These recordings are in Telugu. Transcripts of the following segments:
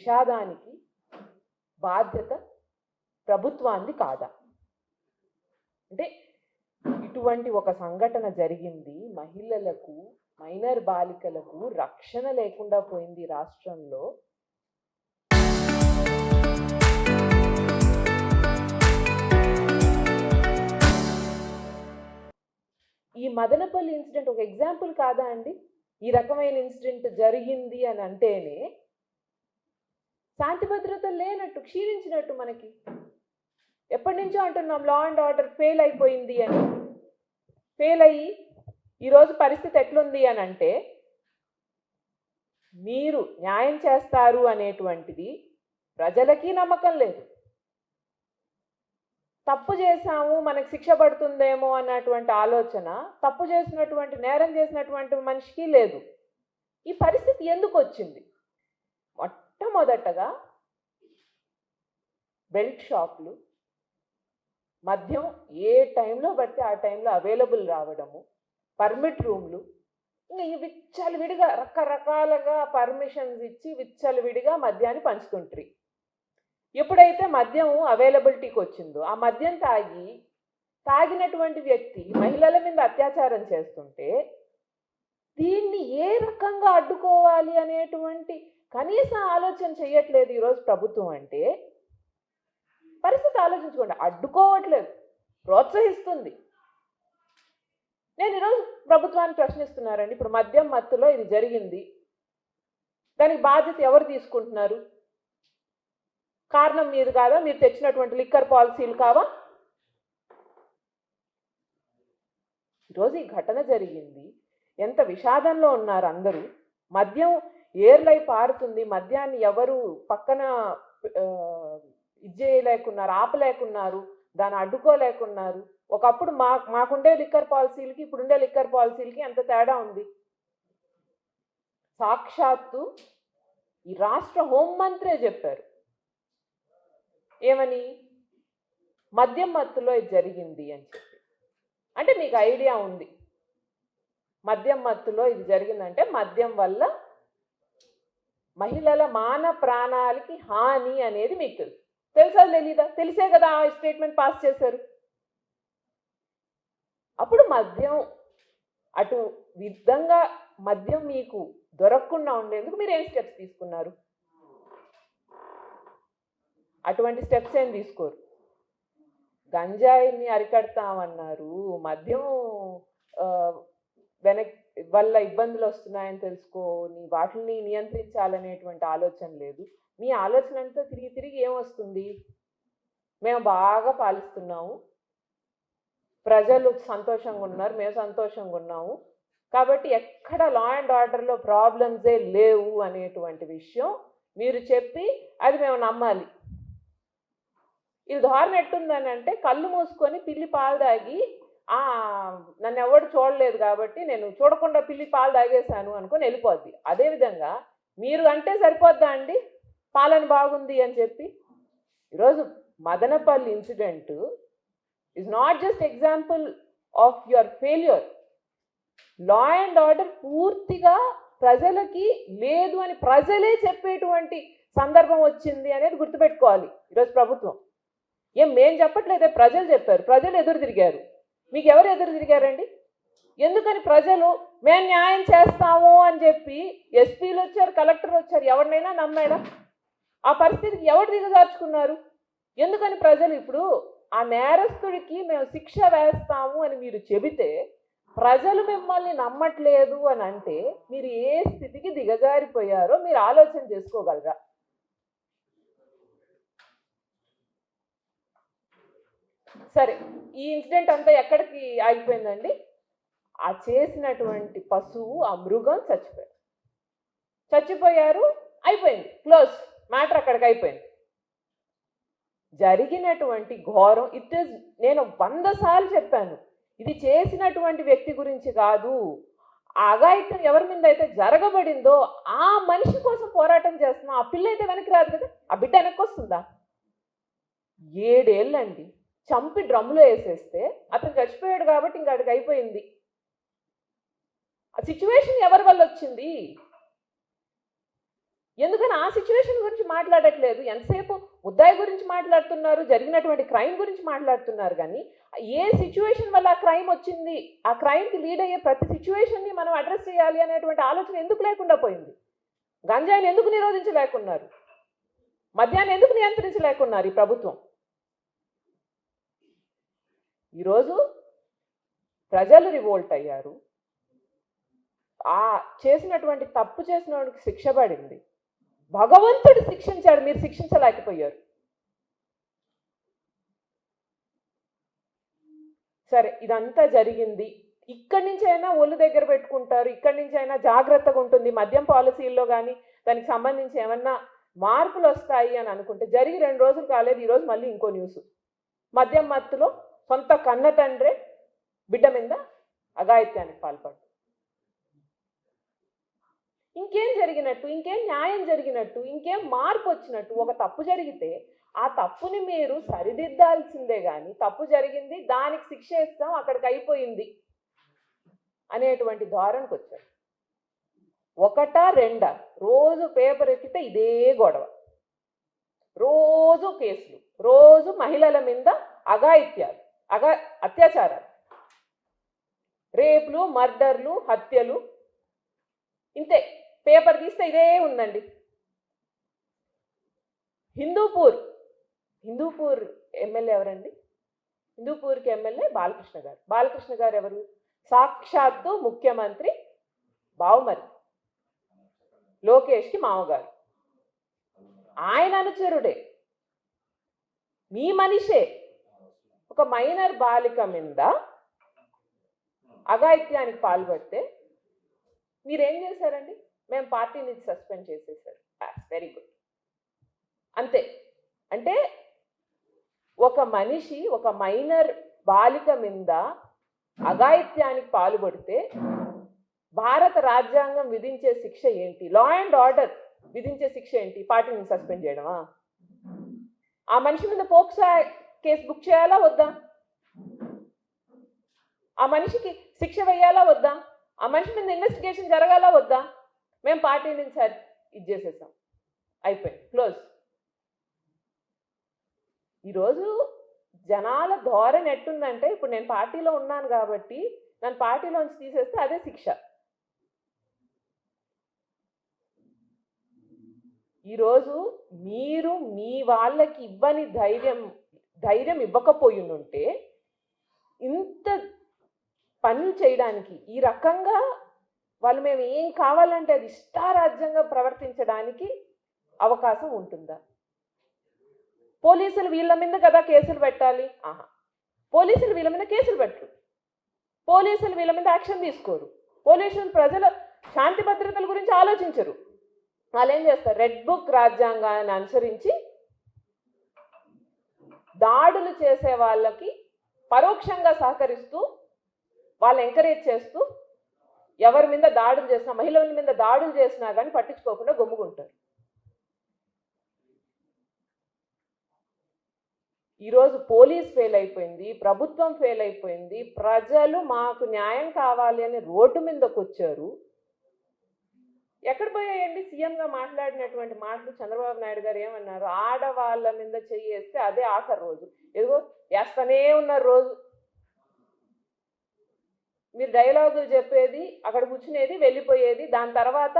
విషాదానికి బాధ్యత ప్రభుత్వాన్ని కాదా? అంటే ఇటువంటి ఒక సంఘటన జరిగింది, మహిళలకు, మైనర్ బాలికలకు రక్షణ లేకుండా పోయింది రాష్ట్రంలో. ఈ మదనపల్లి ఇన్సిడెంట్ ఒక ఎగ్జాంపుల్ కాదా అండి? ఈ రకమైన ఇన్సిడెంట్ జరిగింది అని అంటేనే శాంతి భద్రతలు లేనట్టు, క్షీణించినట్టు. మనకి ఎప్పటి నుంచో అంటున్నాం లా అండ్ ఆర్డర్ ఫెయిల్ అయిపోయింది అని. ఫెయిల్ అయ్యి ఈరోజు పరిస్థితి ఎట్లుంది అని అంటే, మీరు న్యాయం చేస్తారు అనేటువంటిది ప్రజలకి నమ్మకం లేదు. తప్పు చేశాము, మనకు శిక్ష పడుతుందేమో అన్నటువంటి ఆలోచన తప్పు చేసినటువంటి, నేరం చేసినటువంటి మనిషికి లేదు. ఈ పరిస్థితి ఎందుకు వచ్చింది? మొట్టమొదటగా బెల్ట్ షాపులు, మద్యం ఏ టైంలో పడితే ఆ టైంలో అవైలబుల్ రావడము, పర్మిట్ రూమ్లు, ఇంకా విచ్చలవిడిగా రకరకాలుగా పర్మిషన్స్ ఇచ్చి విచ్చలవిడిగా మద్యాన్ని పంచుతుంటారు. ఎప్పుడైతే మద్యం అవైలబిలిటీకి వచ్చిందో, ఆ మద్యం తాగినటువంటి వ్యక్తి మహిళల మీద అత్యాచారం చేస్తుంటే దీన్ని ఏ రకంగా అడ్డుకోవాలి అనేటువంటి కనీస ఆలోచన చేయట్లేదు ఈరోజు ప్రభుత్వం. అంటే పరిస్థితి ఆలోచించుకోండి. అడ్డుకోవట్లేదు, ప్రోత్సహిస్తుంది. నేను ఈరోజు ప్రభుత్వాన్ని ప్రశ్నిస్తున్నారండి, ఇప్పుడు మద్యం మత్తులో ఇది జరిగింది, దానికి బాధ్యత ఎవరు తీసుకుంటున్నారు? కారణం మీరు కాదా? మీరు తెచ్చినటువంటి లిక్కర్ పాలసీలు కావా? ఈరోజు ఈ ఘటన జరిగింది, ఎంత విషాదంలో ఉన్నారు అందరూ. మద్యం ఏర్లై పారుతుంది, మద్యాన్ని ఎవరు పక్కన ఇచ్చేయలేకున్నారు, ఆపలేకున్నారు, దాన్ని అడ్డుకోలేకున్నారు. ఒకప్పుడు మాకుండే లిక్కర్ పాలసీలకి ఇప్పుడుండే లిక్కర్ పాలసీలకి ఎంత తేడా ఉంది. సాక్షాత్తు ఈ రాష్ట్ర హోంమంత్రే చెప్పారు. ఏమని? మద్యం మత్తులో ఇది జరిగింది అని చెప్పి. అంటే మీకు ఐడియా ఉంది, మద్యం మత్తులో ఇది జరిగిందంటే మద్యం వల్ల మహిళల మాన ప్రాణాలకి హాని అనేది మీకు తెలుసు. తెలుసా తెలీదా? తెలిసే కదా ఆ స్టేట్మెంట్ పాస్ చేశారు. అప్పుడు మద్యం అటు విధంగా మద్యం మీకు దొరకకుండా ఉండేందుకు మీరు ఏం స్టెప్స్ తీసుకున్నారు? అటువంటి స్టెప్స్ ఏం తీసుకోరు. గంజాయిని అరికడతామన్నారు, మద్యం వల్ల ఇబ్బందులు వస్తున్నాయని తెలుసుకొని వాటిని నియంత్రించాలనేటువంటి ఆలోచన లేదు. మీ ఆలోచన అంతా తిరిగి ఏమొస్తుంది? మేము బాగా పాలిస్తున్నాము, ప్రజలు సంతోషంగా ఉన్నారు, మేము సంతోషంగా ఉన్నాము, కాబట్టి ఎక్కడ లా అండ్ ఆర్డర్లో ప్రాబ్లమ్సే లేవు అనేటువంటి విషయం మీరు చెప్పి అది మేము నమ్మాలి. ఇది ధోరణి ఎట్టుందని అంటే, కళ్ళు మూసుకొని పిల్లి పాలు తాగి నన్ను ఎవడు చూడలేదు కాబట్టి నేను చూడకుండా పిల్లి పాలు తాగేశాను అనుకొని వెళ్ళిపోద్ది. అదేవిధంగా మీరు అంటే సరిపోద్దా అండి పాలన బాగుంది అని చెప్పి? ఈరోజు Madanapalle incident is not just example of your failure. Law and order పూర్తిగా ప్రజలకి లేదు అని ప్రజలే చెప్పేటువంటి సందర్భం వచ్చింది అనేది గుర్తుపెట్టుకోవాలి ఈరోజు ప్రభుత్వం. మేం చెప్పట్లేదే, ప్రజలు చెప్పారు, ప్రజలు ఎదురు తిరిగారు. మీకు ఎవరు ఎదురు తిరిగారండి? ఎందుకని ప్రజలు మేము న్యాయం చేస్తాము అని చెప్పి ఎస్పీలు వచ్చారు, కలెక్టర్లు వచ్చారు, ఎవరినైనా నమ్మాడా? ఆ పరిస్థితికి ఎవరు దిగజార్చుకున్నారు? ఎందుకని ప్రజలు ఇప్పుడు ఆ నేరస్తుడికి మేము శిక్ష వేస్తాము అని మీరు చెబితే ప్రజలు మిమ్మల్ని నమ్మట్లేదు అని అంటే మీరు ఏ స్థితికి దిగజారిపోయారో మీరు ఆలోచన చేసుకోగలరా? సరే, ఈ ఇన్సిడెంట్ అంతా ఎక్కడికి ఆగిపోయిందండి? ఆ చేసినటువంటి పశువు, ఆ మృగం చచ్చిపోయారు, అయిపోయింది, క్లోజ్, మ్యాటర్ అక్కడికి అయిపోయింది. జరిగినటువంటి ఘోరం నేను 100 సార్లు చెప్పాను, ఇది చేసినటువంటి వ్యక్తి గురించి కాదు, ఆ అఘాయిత్యం ఎవరి మీద అయితే జరగబడిందో ఆ మనిషి కోసం పోరాటం చేస్తున్నాం. ఆ పిల్ల అయితే వెనక్కి రాదు కదా, ఆ బిడ్డ వెనక్కి వస్తుందా? 7 ఏళ్ళండి, చంపి డ్రమ్ములో వేసేస్తే అతను చచ్చిపోయాడు కాబట్టి ఇంకా అక్కడికి అయిపోయింది. ఆ సిచ్యువేషన్ ఎవరి వల్ల వచ్చింది? ఎందుకని ఆ సిచ్యువేషన్ గురించి మాట్లాడట్లేదు, ఎంతసేపు ముద్దాయి గురించి మాట్లాడుతున్నారు, జరిగినటువంటి క్రైమ్ గురించి మాట్లాడుతున్నారు. కానీ ఏ సిచ్యువేషన్ వల్ల ఆ క్రైమ్ వచ్చింది, ఆ క్రైమ్కి లీడ్ అయ్యే ప్రతి సిచ్యువేషన్ని మనం అడ్రస్ చేయాలి అనేటువంటి ఆలోచన ఎందుకు లేకుండా పోయింది? గంజాయిని ఎందుకు నిరోధించలేకున్నారు? మద్యాన్ని ఎందుకు నియంత్రించలేకున్నారు ఈ ప్రభుత్వం? ఈరోజు ప్రజలు రివోల్ట్ అయ్యారు. ఆ చేసినటువంటి తప్పు చేసిన వాడికి శిక్ష పడింది. భగవంతుడు శిక్షించాడు, మీరు శిక్షించలేకపోయారు. సరే, ఇదంతా జరిగింది. ఇక్కడి నుంచి అయినా ఒళ్ళు దగ్గర పెట్టుకుంటారు, ఇక్కడి నుంచి అయినా జాగ్రత్తగా ఉంటుంది, మద్యం పాలసీల్లో కానీ దానికి సంబంధించి ఏమన్నా మార్పులు వస్తాయి అని అనుకుంటే, జరిగి 2 రోజులు కాలేదు, ఈరోజు మళ్ళీ ఇంకో న్యూస్. మద్యం మత్తులో సొంత కన్న తండ్రే బిడ్డ మీద అఘాయిత్యానికి పాల్పడ్డారు. ఇంకేం జరిగినట్టు, ఇంకేం న్యాయం జరిగినట్టు, ఇంకేం మార్పు వచ్చినట్టు? ఒక తప్పు జరిగితే ఆ తప్పుని మీరు సరిదిద్దాల్సిందే కానీ తప్పు జరిగింది దానికి శిక్ష ఇస్తాం అక్కడికి అయిపోయింది అనేటువంటి ధోరణికి వచ్చారు. ఒకటా రెండా? రోజు పేపర్ ఎత్తితే ఇదే గొడవ, రోజు కేసులు, రోజు మహిళల మీద అఘాయిత్యాలు, అత్యాచారాలు, రేపులు, మర్డర్లు, హత్యలు. ఇంతే, పేపర్ తీస్తే ఇదే ఉందండి. హిందూపూర్ ఎమ్మెల్యే ఎవరండి? హిందూపూర్కి ఎమ్మెల్యే బాలకృష్ణ గారు. బాలకృష్ణ గారు ఎవరు? సాక్షాత్తు ముఖ్యమంత్రి బావుమరి, లోకేష్కి మామగారు. ఆయన అనుచరుడే, మీ మనిషే. ఒక మైనర్ బాలిక మీద అఘాయిత్యానికి పాల్పడితే మీరేం చేశారండి? మేము పార్టీ నుంచి సస్పెండ్ చేసేసారు. Very good. అంతే. అంటే ఒక మనిషి ఒక మైనర్ బాలిక మీద అఘాయిత్యానికి పాల్పడితే భారత రాజ్యాంగం విధించే శిక్ష ఏంటి? లా అండ్ ఆర్డర్ విధించే శిక్ష ఏంటి? పార్టీ నుంచి సస్పెండ్ చేయడమా? ఆ మనిషి మీద పోక్సో కేసు బుక్ చేయాలా వద్దా? ఆ మనిషికి శిక్ష వేయాలా వద్దా? ఆ మనిషి మీద ఇన్వెస్టిగేషన్ జరగాలా వద్దా? మేము పార్టీ నుంచి సార్ ఇది చేసేసాం, అయిపోయింది, క్లోజ్. ఈరోజు జనాల ధోరణి ఎట్టుందంటే, ఇప్పుడు నేను పార్టీలో ఉన్నాను కాబట్టి నన్ను పార్టీలోంచి తీసేస్తే అదే శిక్ష. ఈరోజు మీరు మీ వాళ్ళకి ఇవ్వని ధైర్యం ఇవ్వకపోయి ఉంటే ఇంత పనులు చేయడానికి, ఈ రకంగా వాళ్ళు మేము ఏం కావాలంటే అది ఇష్టారాజ్యంగా ప్రవర్తించడానికి అవకాశం ఉంటుందా? పోలీసులు వీళ్ళ మీద కదా కేసులు పెట్టాలి. పోలీసులు వీళ్ళ మీద కేసులు పెట్టరు, పోలీసులు వీళ్ళ మీద యాక్షన్ తీసుకోరు, పోలీసులు ప్రజల శాంతి భద్రతల గురించి ఆలోచించరు. వాళ్ళు ఏం చేస్తారు? రెడ్ బుక్ రాజ్యాంగాన్ని అనుసరించి దాడులు చేసే వాళ్ళకి పరోక్షంగా సహకరిస్తూ, వాళ్ళు ఎంకరేజ్ చేస్తూ, ఎవరి మీద దాడులు చేసినా, మహిళల మీద దాడులు చేసినా కానీ పట్టించుకోకుండా గమ్ముకుంటారు. ఈరోజు పోలీస్ ఫెయిల్ అయిపోయింది, ప్రభుత్వం ఫెయిల్ అయిపోయింది, ప్రజలు మాకు న్యాయం కావాలి అని రోడ్డు మీదకి వచ్చారు. ఎక్కడ పోయాయండి సీఎంగా మాట్లాడినటువంటి మాటలు? చంద్రబాబు నాయుడు గారు ఏమన్నారు? ఆడవాళ్ళ మీద చెయ్యేస్తే అదే ఆఖరి రోజు. ఎదుగో వేస్తూనే ఉన్నారు రోజు. మీరు డైలాగులు చెప్పేది, అక్కడ కూర్చునేది, వెళ్ళిపోయేది. దాని తర్వాత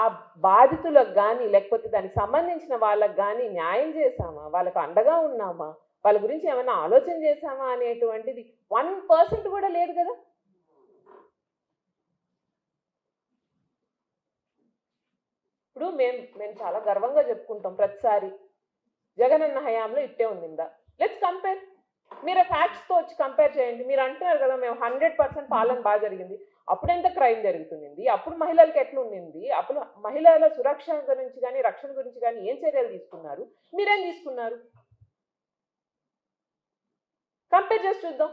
ఆ బాధితులకు కానీ లేకపోతే దానికి సంబంధించిన వాళ్ళకు కానీ న్యాయం చేశామా, వాళ్ళకు అండగా ఉన్నామా, వాళ్ళ గురించి ఏమైనా ఆలోచన చేశామా అనేటువంటిది 1% కూడా లేదు కదా. ఇప్పుడు మేము చాలా గర్వంగా చెప్పుకుంటాం ప్రతిసారి, జగనన్న హయాంలో ఇట్టే ఉండిందా? Let's compare. మీరు ఫ్యాక్ట్స్తో వచ్చి కంపేర్ చేయండి. మీరు అంటున్నారు కదా మేము 100% పాలన బాగా జరిగింది, అప్పుడు ఎంత క్రైమ్ జరుగుతుంది, అప్పుడు మహిళలకు ఎట్లా ఉండింది, అప్పుడు మహిళల సురక్ష గురించి కానీ రక్షణ గురించి కానీ ఏం చర్యలు తీసుకున్నారు, మీరేం తీసుకున్నారు? కంపేర్ చేసి చూద్దాం.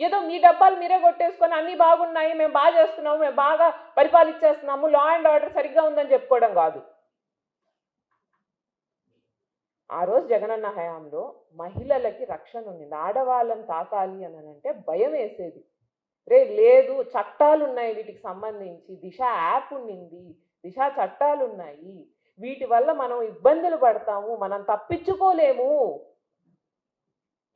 ఏదో మీ డబ్బాలు మీరే కొట్టేసుకొని అన్నీ బాగున్నాయి, మేము బాగా చేస్తున్నాము, మేము బాగా పరిపాలించేస్తున్నాము, లా అండ్ ఆర్డర్ సరిగ్గా ఉందని చెప్పుకోవడం కాదు. ఆ రోజు జగనన్న హయాంలో మహిళలకి రక్షణ ఉండింది. ఆడవాళ్ళని తాకాలి అని అంటే భయం వేసేది. లేదు, చట్టాలు ఉన్నాయి వీటికి సంబంధించి, దిశ యాప్ ఉండింది, దిశ చట్టాలు ఉన్నాయి, వీటి వల్ల మనం ఇబ్బందులు పడతాము, మనం తప్పించుకోలేము.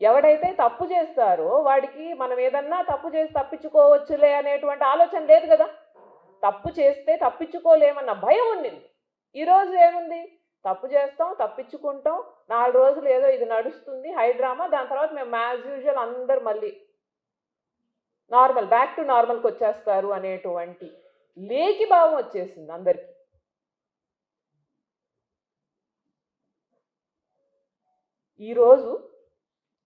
ఎవడైతే తప్పు చేస్తారో వాడికి మనం ఏదన్నా తప్పు చేసి తప్పించుకోవచ్చులే అనేటువంటి ఆలోచన లేదు కదా. తప్పు చేస్తే తప్పించుకోలేమన్న భయం ఉండింది. ఈరోజు ఏముంది? తప్పు చేస్తాం, తప్పించుకుంటాం, 4 రోజులు ఏదో ఇది నడుస్తుంది హైడ్రామా, దాని తర్వాత మేము యాజ్ యూజువల్ అందరు మళ్ళీ నార్మల్, బ్యాక్ టు నార్మల్కి వచ్చేస్తారు అనేటువంటి లేకి భావం వచ్చేసింది అందరికీ. ఈరోజు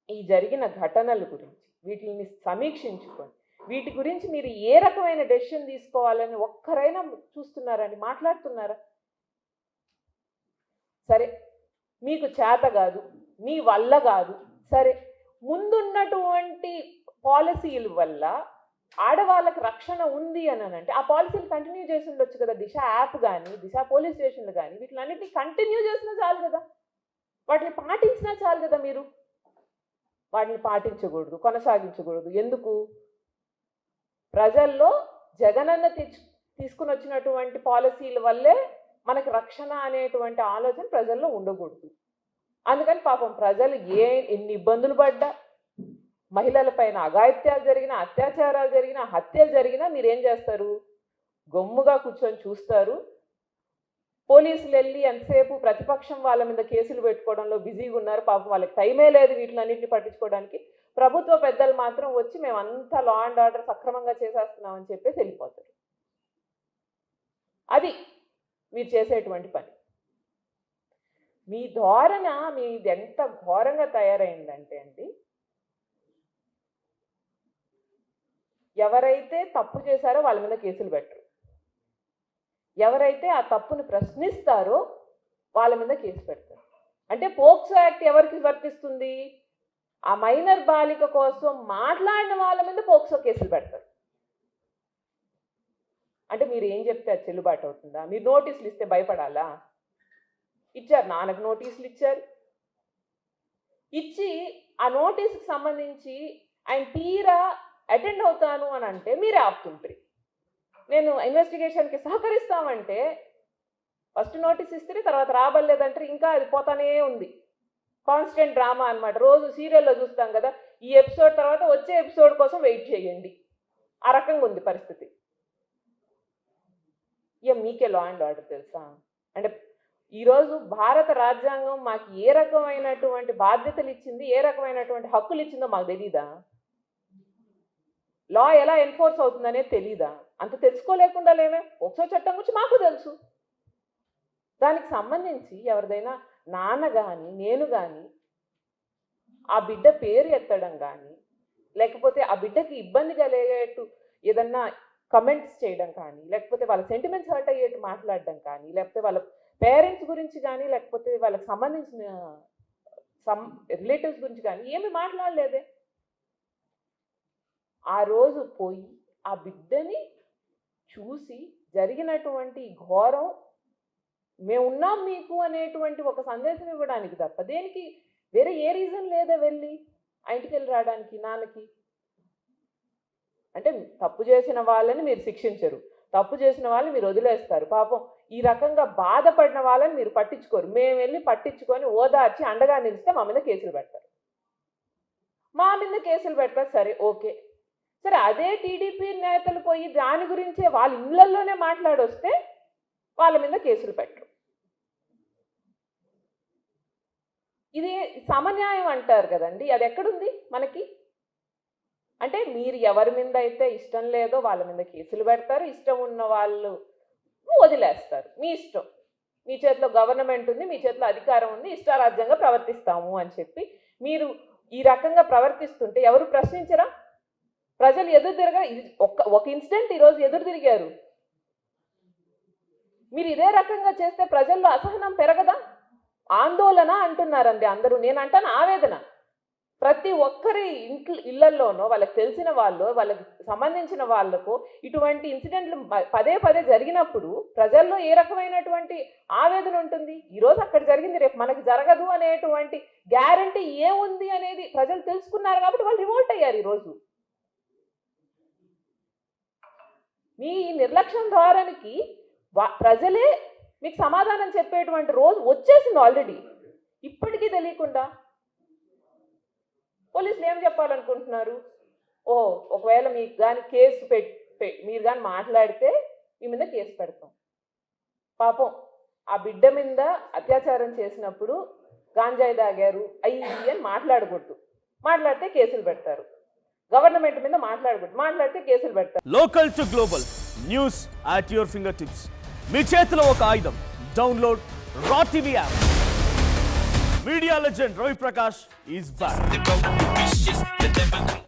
ఈ జరిగిన ఘటనల గురించి వీటిని సమీక్షించుకొని వీటి గురించి మీరు ఏ రకమైన డెసిషన్ తీసుకోవాలని ఒక్కరైనా చూస్తున్నారని మాట్లాడుతున్నారా? సరే, మీకు చేత కాదు, మీ వల్ల కాదు, సరే, ముందున్నటువంటి పాలసీల వల్ల ఆడవాళ్ళకి రక్షణ ఉంది అని అంటే ఆ పాలసీలు కంటిన్యూ చేసి ఉండొచ్చు కదా. దిశ యాప్ కానీ, దిశ పోలీస్ స్టేషన్లు కానీ, వీటిలన్నిటిని కంటిన్యూ చేసినా చాలు కదా, వాటిని పాటించినా చాలు కదా. మీరు వాటిని పాటించకూడదు, కొనసాగించకూడదు. ఎందుకు? ప్రజల్లో జగనన్న తీసుకుని వచ్చినటువంటి పాలసీల వల్లే మనకి రక్షణ అనేటువంటి ఆలోచన ప్రజల్లో ఉండకూడదు. అందుకని పాపం ప్రజలు ఎన్ని ఇబ్బందులు పడ్డా, మహిళల పైన అఘాయిత్యాలు జరిగినా, అత్యాచారాలు జరిగినా, హత్యలు జరిగినా మీరేం చేస్తారు? గమ్ముగా కూర్చొని చూస్తారు. పోలీసులు వెళ్ళి ఎంతసేపు ప్రతిపక్షం వాళ్ళ మీద కేసులు పెట్టుకోవడంలో బిజీగా ఉన్నారు. పాపం వాళ్ళకి టైమే లేదు వీటిలన్నింటినీ పట్టించుకోవడానికి. ప్రభుత్వ పెద్దలు మాత్రం వచ్చి మేము అంతా లా అండ్ ఆర్డర్ సక్రమంగా చేసేస్తున్నామని చెప్పేసి వెళ్ళిపోతారు. అది మీరు చేసేటువంటి పని. మీ ధోరణ మీది ఎంత ఘోరంగా తయారైందంటే అండి, ఎవరైతే తప్పు చేశారో వాళ్ళ మీద కేసులు పెట్టరు, ఎవరైతే ఆ తప్పును ప్రశ్నిస్తారో వాళ్ళ మీద కేసు పెడతారు. అంటే పోక్సో యాక్ట్ ఎవరికి వర్తిస్తుంది? ఆ మైనర్ బాలిక కోసం మాట్లాడిన వాళ్ళ మీద పోక్సో కేసులు పెడతారు. అంటే మీరు ఏం చెప్తే అది చెల్లుబాటు అవుతుందా? మీరు నోటీసులు ఇస్తే భయపడాలా? ఇచ్చారు, నాన్నకు నోటీసులు ఇచ్చారు. ఇచ్చి ఆ నోటీసుకు సంబంధించి ఆయన తీరా అటెండ్ అవుతాను అని అంటే మీరే ఆపుతుంటారు. నేను ఇన్వెస్టిగేషన్కి సహకరిస్తామంటే ఫస్ట్ నోటీస్ ఇస్తే తర్వాత రాబడలేదంటే ఇంకా అది పోతానే ఉంది. కాన్స్టెంట్ డ్రామా అనమాట. రోజు సీరియల్లో చూస్తాం కదా, ఈ ఎపిసోడ్ తర్వాత వచ్చే ఎపిసోడ్ కోసం వెయిట్ చేయండి. ఆ రకంగా ఉంది పరిస్థితి. ఇక మీకే లా అండ్ ఆర్డర్ తెలుసా? అంటే ఈరోజు భారత రాజ్యాంగం మాకు ఏ రకమైనటువంటి బాధ్యతలు ఇచ్చింది, ఏ రకమైనటువంటి హక్కులు ఇచ్చిందో మాకు తెలీదా? లా ఎలా ఎన్ఫోర్స్ అవుతుందనేది తెలీదా? అంత తెలుసుకోలేకుండా లేమే. పోక్సో చట్టం గురించి మాకు తెలుసు. దానికి సంబంధించి ఎవరిదైనా నాన్న కానీ నేను కానీ ఆ బిడ్డ పేరు ఎత్తడం కానీ, లేకపోతే ఆ బిడ్డకి ఇబ్బంది కలిగేట్టు ఏదన్నా కమెంట్స్ చేయడం కానీ, లేకపోతే వాళ్ళ సెంటిమెంట్స్ హర్ట్ అయ్యేట్టు మాట్లాడడం కానీ, లేకపోతే వాళ్ళ పేరెంట్స్ గురించి కానీ, లేకపోతే వాళ్ళకి సంబంధించిన రిలేటివ్స్ గురించి కానీ ఏమి మాట్లాడలేదే. ఆ రోజు పోయి ఆ బిడ్డని చూసి జరిగినటువంటి ఘోరం, మేమున్నాం మీకు అనేటువంటి ఒక సందేశం ఇవ్వడానికి తప్ప దేనికి వేరే ఏ రీజన్ లేదా వెళ్ళి ఆ ఇంటికి వెళ్ళి రావడానికి నాన్నకి. అంటే తప్పు చేసిన వాళ్ళని మీరు శిక్షించరు, తప్పు చేసిన వాళ్ళని మీరు వదిలేస్తారు. పాపం ఈ రకంగా బాధపడిన వాళ్ళని మీరు పట్టించుకోరు. మేము వెళ్ళి పట్టించుకొని ఓదార్చి అండగా నిలిస్తే మా మీద కేసులు పెడతారు. మా మీద కేసులు పెడతారు, సరే ఓకే. సరే, అదే టీడీపీ నేతలు పోయి దాని గురించే వాళ్ళ ఇళ్లలోనే మాట్లాడొస్తే వాళ్ళ మీద కేసులు పెట్టరు. ఇది సమన్యాయం అంటారు కదండి, అది ఎక్కడుంది మనకి? అంటే మీరు ఎవరి మీద అయితే ఇష్టం లేదో వాళ్ళ మీద కేసులు పెడతారు, ఇష్టం ఉన్న వాళ్ళు వదిలేస్తారు. మీ ఇష్టం, మీ చేతిలో గవర్నమెంట్ ఉంది, మీ చేతిలో అధికారం ఉంది, ఇష్టారాజ్యంగా ప్రవర్తిస్తాము అని చెప్పి మీరు ఈ రకంగా ప్రవర్తిస్తుంటే ఎవరు ప్రశ్నించరా? ప్రజలు ఎదురు తిరగ ఒక ఇన్సిడెంట్ ఈరోజు ఎదురు తిరిగారు. మీరు ఇదే రకంగా చేస్తే ప్రజల్లో అసహనం పెరగదా? ఆందోళన అంటున్నారండి అందరూ. నేను అంటాను ఆవేదన. ప్రతి ఒక్కరి ఇళ్లలోనో వాళ్ళకి తెలిసిన వాళ్ళు, వాళ్ళకి సంబంధించిన వాళ్లకు ఇటువంటి ఇన్సిడెంట్లు పదే పదే జరిగినప్పుడు ప్రజల్లో ఏ రకమైనటువంటి ఆవేదన ఉంటుంది? ఈరోజు అక్కడ జరిగింది, రేపు మనకి జరగదు అనేటువంటి గ్యారంటీ ఏముంది అనేది ప్రజలు తెలుసుకున్నారు కాబట్టి వాళ్ళు రివోల్ట్ అయ్యారు. ఈరోజు మీ నిర్లక్ష్యం ధోరణికి ప్రజలే మీకు సమాధానం చెప్పేటువంటి రోజు వచ్చేసింది ఆల్రెడీ. ఇప్పటికీ తెలియకుండా పోలీసులు ఏం చెప్పాలనుకుంటున్నారు? ఓ ఒకవేళ మీకు కానీ కేసు మీరు కానీ మాట్లాడితే మీ మీద కేసు పెడతాం. పాపం ఆ బిడ్డ మీద అత్యాచారం చేసినప్పుడు గాంజాయి తాగారు అయ్యి అని మాట్లాడకూడదు, మాట్లాడితే కేసులు పెడతారు. గవర్నమెంట్ మీద మాట్లాడకూడదు, మాట్లాడితే కేసులు పెడతారు. Local to global news at your finger tips. మీ చేతిలో ఒక ఆయుధం. Download Raw TV app. Media legend Ravi Prakash is back.